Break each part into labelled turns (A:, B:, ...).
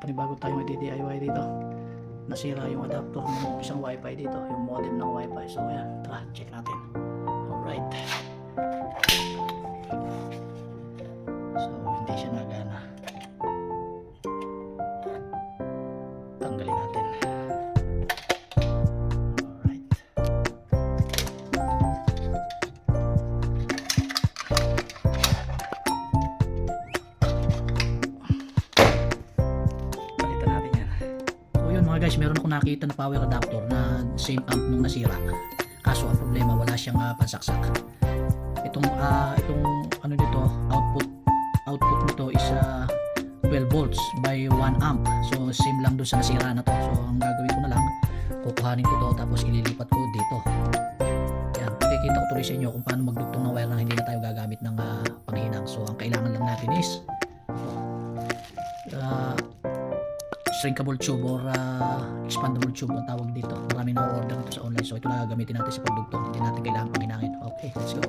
A: panibago tayo mag-DIY dito. Nasira yung adapter ng isang wifi dito, yung modem ng wifi. So ayan, tara, check natin. Alright. So hindi siya nagana. Tanggalin natin. Alright. Palitan natin yan. So yun mga guys, meron akong nakita na power adapter na same amp nung nasira. Kaso ang problema, wala siyang pansaksak. Itong ano nito, output nito is 12 volts by 1 amp. So same lang dun sa nasira na to. So ang gagawin ko na lang, kukuhanin ko to tapos ililipat ko dito. Yan, pakikita ko tuloy sa inyo kung paano magdugtong ng wire na hindi na tayo gagamit ng panghinang. So ang kailangan lang natin is shrinkable tube or expandable tube ang tawag dito. Marami na order nito sa online. So ito na gagamitin natin sa pagdugtong. Hindi natin kailangan panghinangin. Okay, let's go.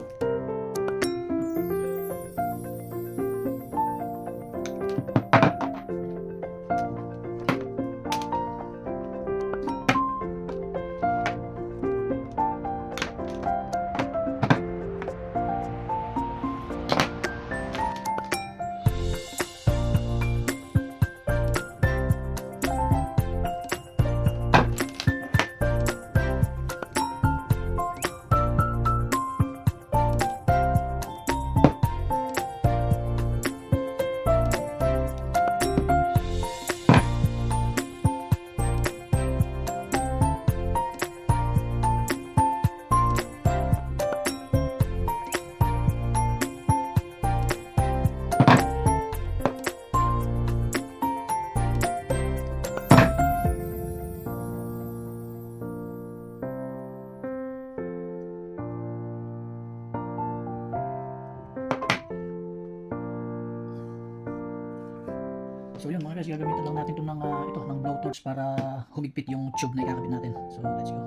A: So yun mga guys, gagamitan lang natin ito ng blowtorch para humigpit yung tube na ikakabit natin. So let's go.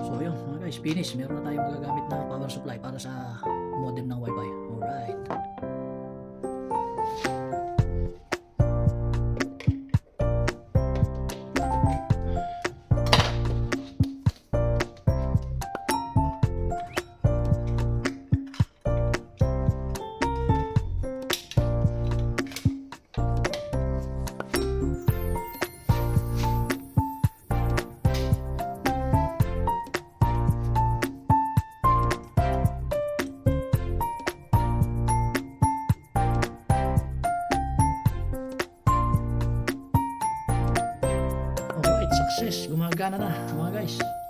A: So yun mga guys, finish. Meron na tayong magagamit na power supply para sa modem ng wifi. Alright. gumagana na mga guys.